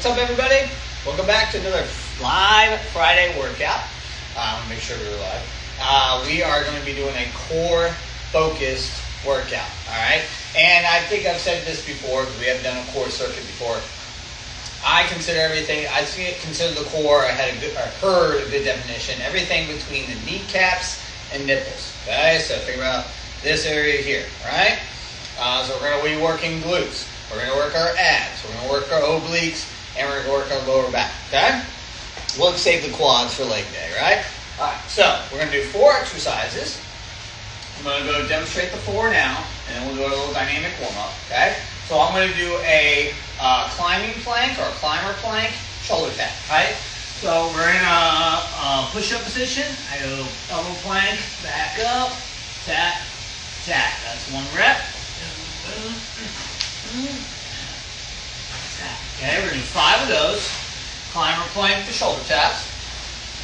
What's up, everybody? Welcome back to another live Friday workout. Make sure we're live. We are going to be doing a core focused workout. All right, and I think I've said this before because we haven't done a core circuit before. I consider everything. I consider the core. I heard a good definition. Everything between the kneecaps and nipples. Okay, so think about this area here. All right. So we're going to be working glutes. We're going to work our abs. We're going to work our obliques, and we're going to work our lower back. Okay. We'll save the quads for leg day. Right. All right. So we're going to do 4 exercises. I'm going to go demonstrate the 4 now, and then we'll do a little dynamic warm up. Okay. So I'm going to do a climbing plank or a climber plank, shoulder tap, right? So we're in a push-up position. I go elbow plank, back up, tap, tap. That's 1 rep. Okay, we're going to do 5 of those. Climber plank to shoulder taps.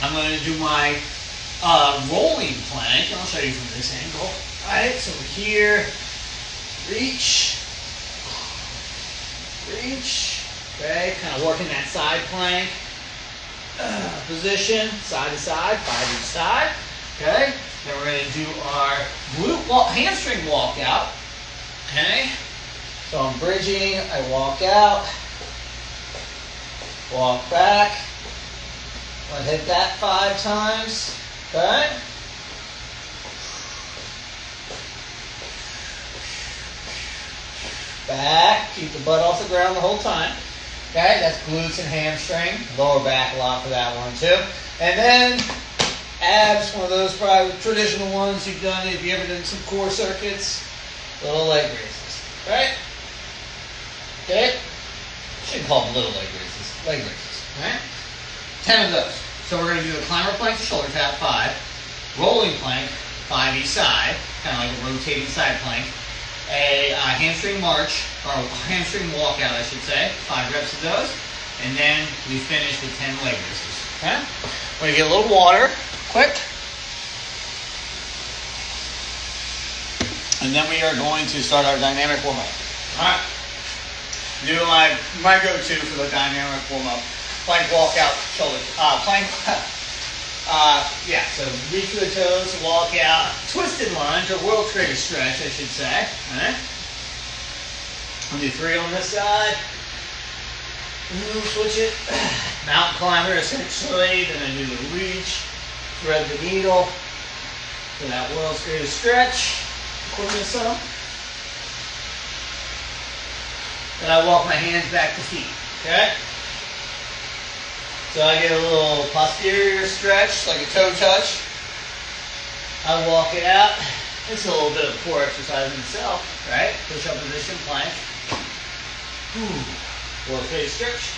I'm going to do my rolling plank, and I'll show you from this angle. All right, so here, reach. Okay, kind of working that side plank position, side to side, 5 each side. Okay, then we're going to do our hamstring walkout. Okay, so I'm bridging, I walk out, walk back. I'm going to hit that 5 times. Okay. Back, keep the butt off the ground the whole time. Okay, that's glutes and hamstring. Lower back a lot for that one too. And then abs, one of those probably traditional ones you've done if you ever done some core circuits. Little leg raises. Right? Okay. Shouldn't call them little leg raises. Leg raises. Alright? 10 of those. So we're going to do a climber plank to shoulder tap, 5. Rolling plank, 5 each side. Kind of like a rotating side plank. A hamstring march, or hamstring walkout, I should say. 5 reps of those. And then we finish with 10 leg raises. Okay? We're going to get a little water, quick. And then we are going to start our dynamic warm-up. Alright? Do my go-to for the dynamic warm-up. Plank walkout, shoulder, plank, so reach for the toes, walk out, twisted lunge, or world's greatest stretch, I should say. All right. I'll do 3 on this side. Switch it. Mountain climber, essentially. Then I do the reach, thread the needle for that world's greatest stretch. According to some. Then I walk my hands back to feet. Okay. So I get a little posterior stretch, like a toe touch. I walk it out. It's a little bit of core exercise in itself, right? Push up position, plank. World face stretch.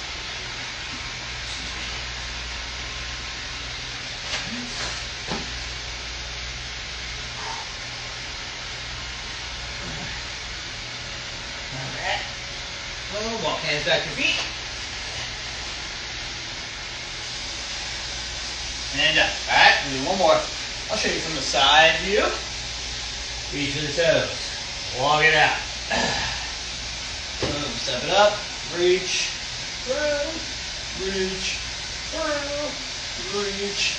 All right. Walk hands back to feet. And done. Alright, we'll do 1 more. I'll show you from the side view. Reach for the toes. Walk it out. Boom. Step it up. Reach. Through. Reach. Through. Reach.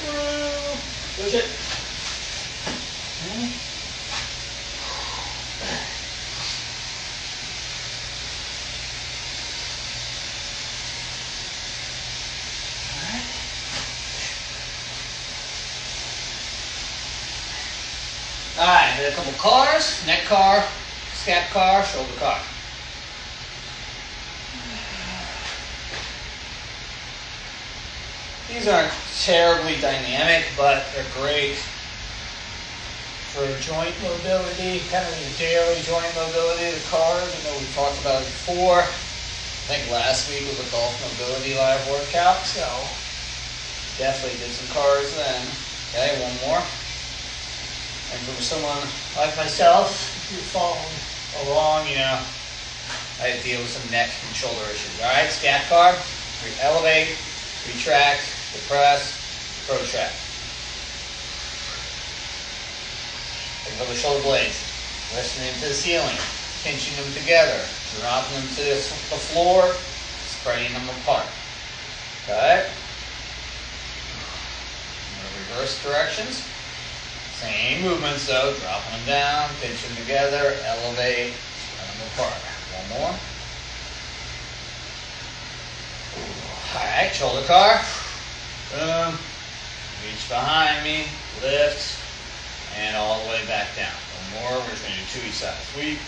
Through. Push it. Alright, hit a couple cars, neck car, scap car, shoulder car. These aren't terribly dynamic, but they're great for joint mobility, kind of your daily joint mobility, the cars. I know we talked about it before. I think last week was a golf mobility live workout, so definitely did some cars then. Okay, 1 more. And for someone like myself, if you're following along, I deal with some neck and shoulder issues. All right, scat car, elevate, retract, depress, protract. Think of the shoulder blades, lifting them to the ceiling, pinching them together, dropping them to the floor, spreading them apart. Okay? Reverse directions. Same movements though, dropping them down, pinch them together, elevate, spread them apart. One more. Alright, shoulder car. Boom. Reach behind me, lift, and all the way back down. One more, we're just going to do 2 each side. Sweep,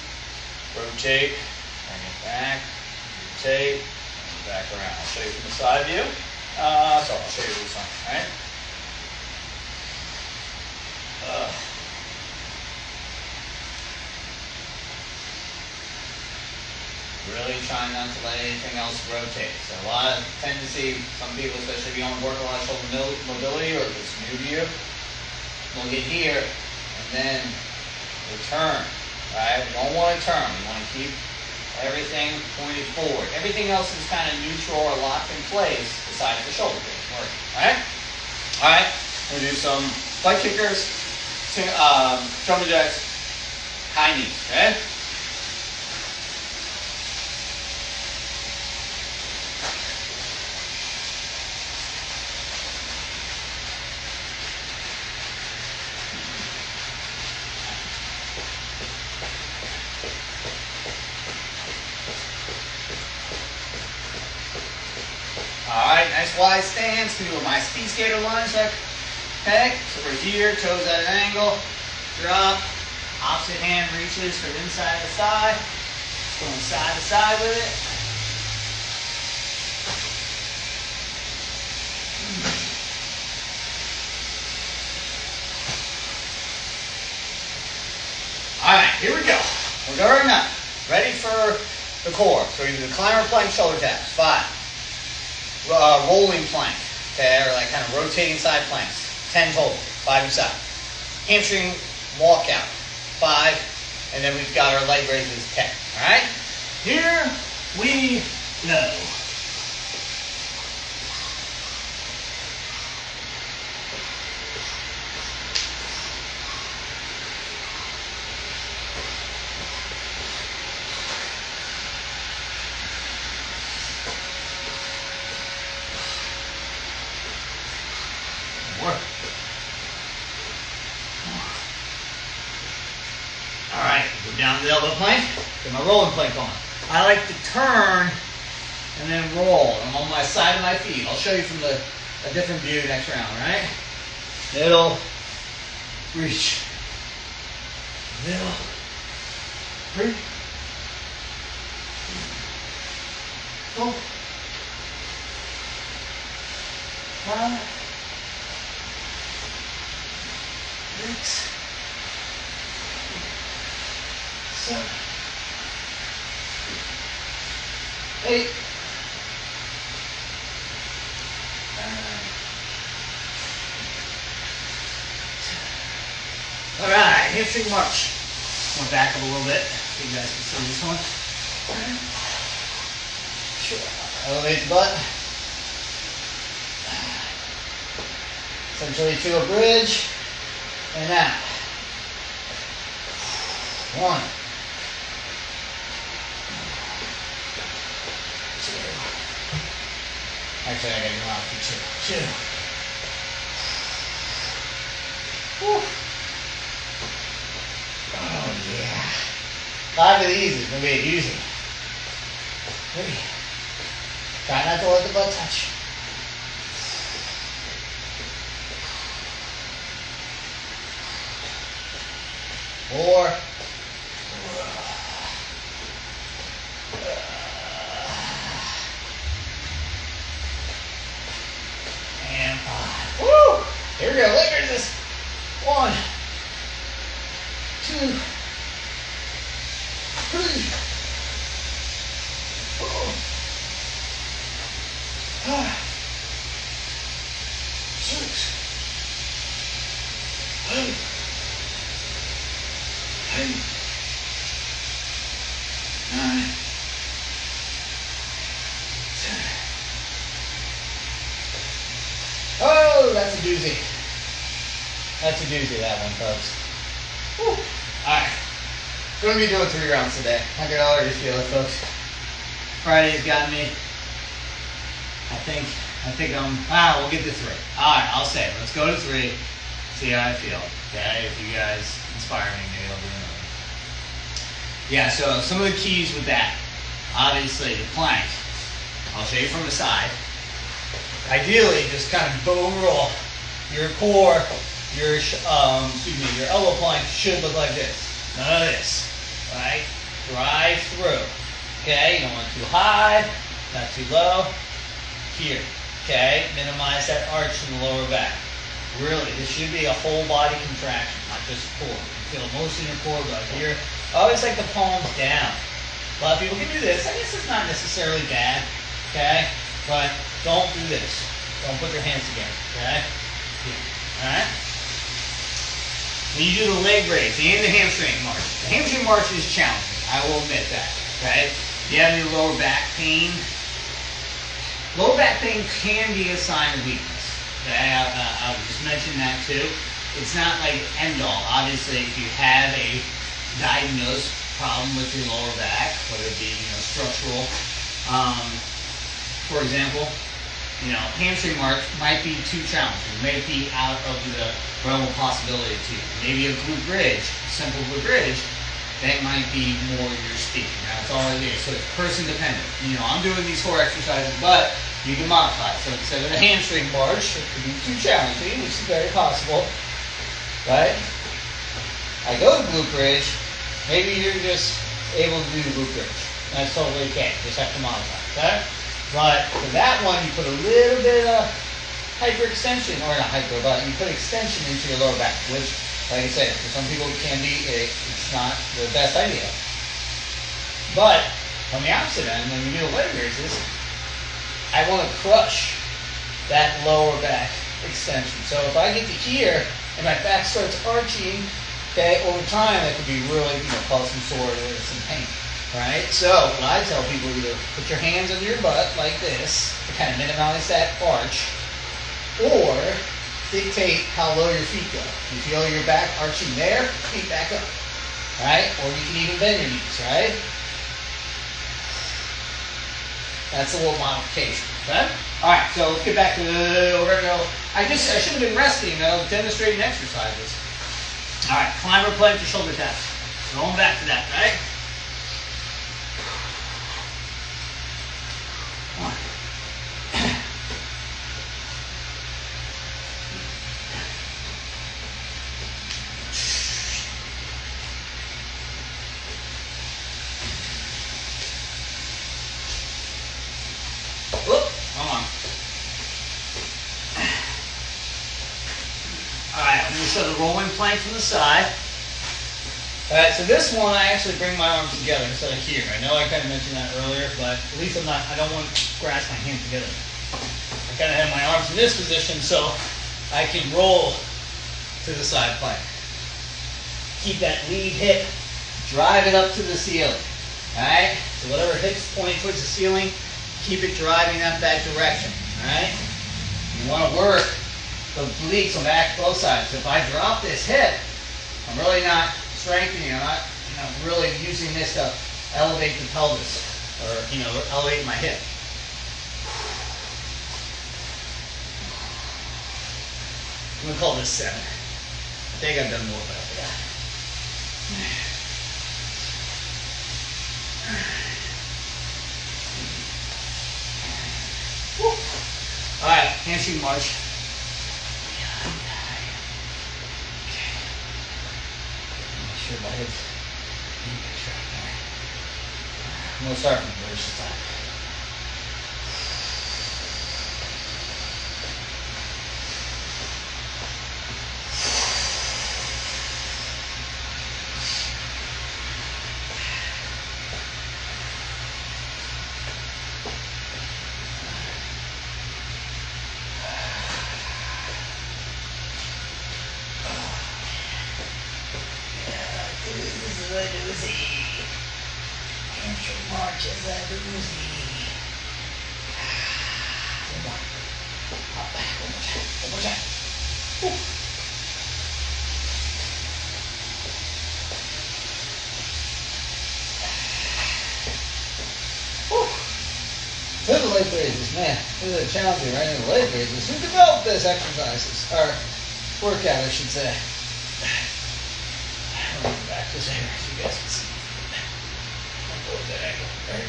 rotate, bring it back, rotate, bring it back around. I'll show you from the side view. So I'll show you this one, alright? Really trying not to let anything else rotate. So a lot of tendency, some people, especially if you don't work a lot of shoulder mobility or if it's new to you, we'll get here and then return. Right? We don't want to turn. We want to keep everything pointed forward. Everything else is kind of neutral or locked in place besides the shoulder blade working. Alright? Alright, we'll do some butt kickers, jumping jacks, high knees. Okay? Alright, nice wide stance. Can do a my speed skater lunge. Okay, so we're here, toes at an angle, drop, opposite hand reaches from inside to side, going side to side with it. Alright, here we go. We're going up. Ready for the core. So we do the climber plank shoulder taps. 5. Rolling plank, okay, or like kind of rotating side planks, 10 total, 5 each side. Hamstring walkout, 5, and then we've got our leg raises, 10. All right, here we go. Alright, go down to the elbow plank, get my rolling plank on. I like to turn and then roll. I'm on my side of my feet. I'll show you from a different view next round, right? Middle, reach. Middle, reach. Go. 5, 6, 7, 8, 9. All right, hamstring march. I'm gonna back up a little bit so you guys can see this one. Elevate the butt. Essentially to a bridge and out. 1, 2. Actually, I gotta go out for 2. 2. Whew. Oh yeah. 5 of these is gonna be a doozy. 3. Try not to let the butt touch. 4. And 5. Woo! Here we go. Leg raises. 1, 2, 3, 4, 5, 6, 8, 9, 10. Oh, that's a doozy. That's a doozy, that one, folks. Whew. Alright. Going to be doing 3 rounds today. I can already feel it, folks. Friday's got me. think we'll get to 3. All right, I'll say it. Let's go to 3. See how I feel. Okay, if you guys inspire me, maybe I'll do another. Yeah, so some of the keys with that, obviously the plank. I'll show you from the side. Ideally, just kind of overall, your core, your elbow plank should look like this. None of this, right? Drive through. Okay, you don't want too high, not too low. Here, okay? Minimize that arch in the lower back. Really, this should be a whole body contraction, not just core. You feel most in your core, but here, I always like the palms down. A lot of people can do this. I guess it's not necessarily bad, okay? But don't do this. Don't put your hands together, okay? All right? Then you do the leg raise and the hamstring march. The hamstring march is challenging. I will admit that, okay? If you have any lower back pain, lower back pain can be a sign of weakness. Okay? I would just mention that too. It's not like end all. Obviously, if you have a diagnosed problem with your lower back, whether it be structural, for example, hamstring march might be too challenging. It may be out of the realm of possibility to you. Maybe a glute bridge, simple glute bridge, that might be more your speed. That's all it is. So it's person dependent. I'm doing these 4 exercises, but you can modify. So instead of the hamstring march, it could be too challenging, which is very possible, right? I go to glute bridge. Maybe you're just able to do the glute bridge. That's totally okay. Just have to modify, okay? But for that one, you put a little bit of hyperextension, or not hyper, but you put extension into your lower back, which, like I said, for some people it can be, it's not the best idea. But on the opposite end, when you do the leg raises, I want to crush that lower back extension. So if I get to here and my back starts arching, okay, over time that could be really, cause some soreness, some pain, right? So what I tell people is either put your hands under your butt like this to kind of minimize that arch, or dictate how low your feet go. You feel your back arching there, feet back up, right? Or you can even bend your knees, right? That's a little modification, okay? All right, so let's get back to we're gonna go. I should have been resting, demonstrating exercises. All right, climber plank to shoulder tap. Going back to that, right? So the rolling plank from the side. All right, so this one I actually bring my arms together instead of here. I know I kind of mentioned that earlier, but at least I don't want to grasp my hands together. I kind of have my arms in this position so I can roll to the side plank. Keep that lead hip, drive it up to the ceiling. All right, so whatever hips pointing towards the ceiling, keep it driving up that direction. All right, you want to work the obliques on both sides. So if I drop this hip, I'm really not strengthening. I'm not, really using this to elevate the pelvis or, elevate my hip. I'm gonna call this 7. I think I've done more, but I forgot. All right, hamstring march. My head's in the picture right there. I'm going to start from the first side. Hamstring march is a doozy. One more. Up. One more time. Woo. Woo. To the leg raise. raises, man, this is challenging, right? In the leg raises. Who developed this exercises? Or workout, I should say. Let me go back this here so you guys can see. I'll go with that angle. Right?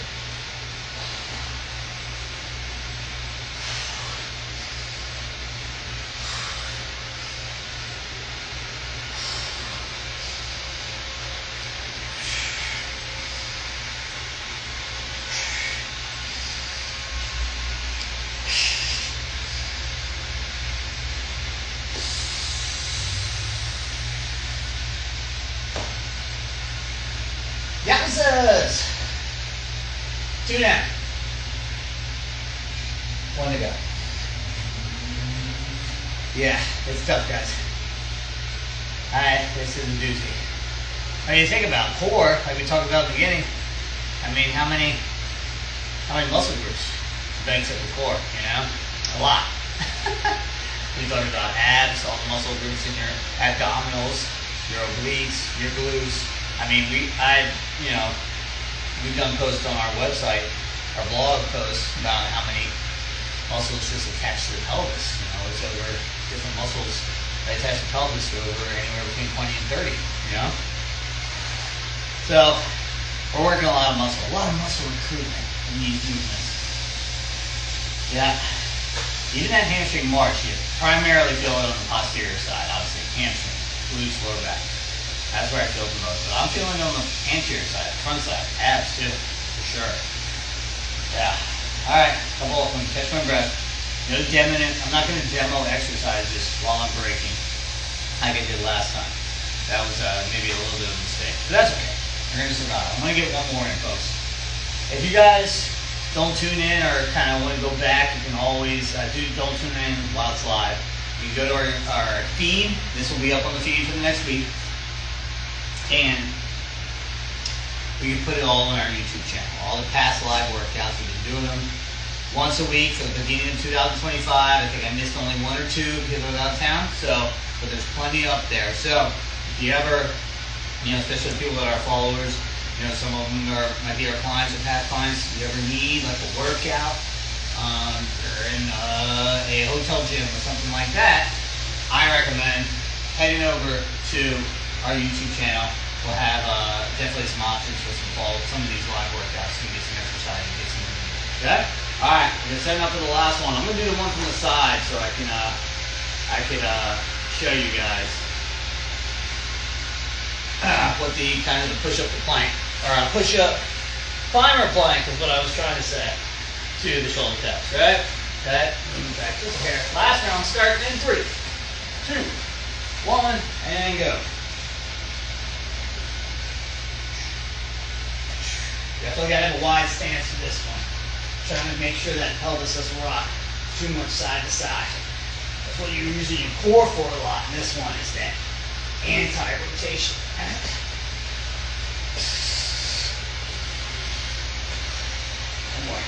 Yowzers! 2 down. 1 to go. Yeah, it's tough, guys. Alright, this is a doozy. I mean, think about core, like we talked about at the beginning. I mean, how many muscle groups bench at the core, you know? A lot. We talked about abs, all the muscle groups in your abdominals, your obliques, your glutes. I mean, we've done posts on our website, our blog posts about how many muscles just attached to the pelvis. You know, it's over different muscles that attach to the pelvis to over anywhere between 20 and 30, you know? So, we're working a lot of muscle recruitment in these movements. Yeah. Even that hamstring march, you primarily feel it on the posterior side, obviously. Hamstring, glutes, lower back. That's where I feel the most. But I'm feeling it on the anterior side, front side, abs too, for sure. Yeah. Alright, couple of them. Catch my breath. No demoing it. I'm not going to demo exercises while I'm breaking like I did last time. That was maybe a little bit of a mistake. But that's okay. We're going to survive. I'm going to get one more in, folks. If you guys don't tune in or kind of want to go back, you can always don't tune in while it's live. You can go to our feed. This will be up on the feed for the next week. And we can put it all on our YouTube channel. All the past live workouts, we've been doing them once a week for the beginning of 2025. I think I missed only 1 or 2 because I was out of town. But there's plenty up there. So if you ever, especially people that are followers, some of them might be our clients or past clients. If you ever need like a workout, or in a hotel gym or something like that, I recommend heading over to our YouTube channel. We'll have definitely some options for some of these live workouts to get some exercise and get some movement. Okay? Alright, we're gonna set up for the last one. I'm gonna do the one from the side so I can show you guys what the kind of the push up the plank or push up climber plank is what I was trying to say to the shoulder taps, right? Okay, back this here. Last round starting in 3, 2, 1, and go. Definitely got to have a wide stance for this one. Trying to make sure that pelvis doesn't rock too much side to side. That's what you're using your core for a lot. And this one is that anti-rotation. One more.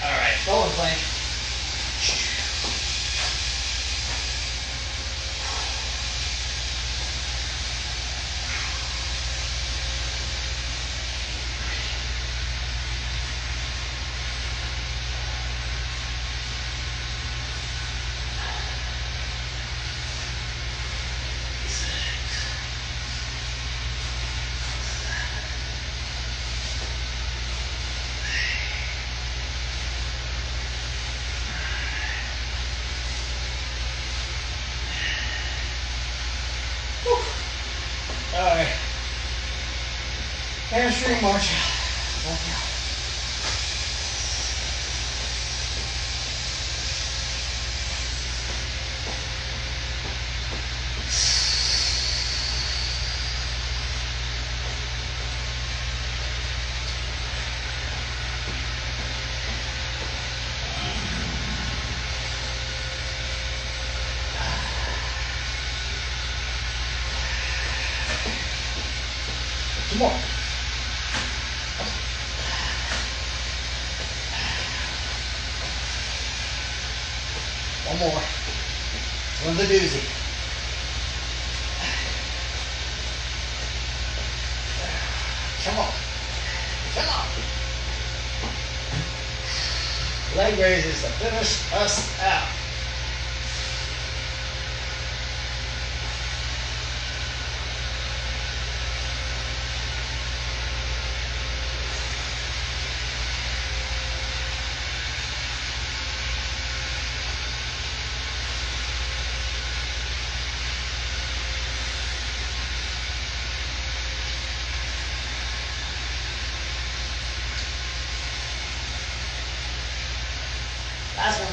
All right, forward plank. Alright. Hamstring march out. Two more. One more. One's a doozy. Come on. Come on. Leg raises to finish us out. Last one.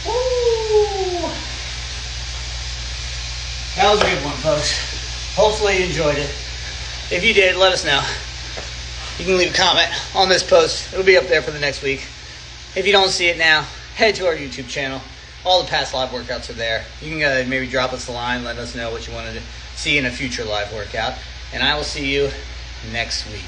Woo! That was a good one, folks. Hopefully you enjoyed it. If you did, let us know. You can leave a comment on this post. It'll be up there for the next week. If you don't see it now, head to our YouTube channel. All the past live workouts are there. You can maybe drop us a line, let us know what you want to see in a future live workout. And I will see you next week.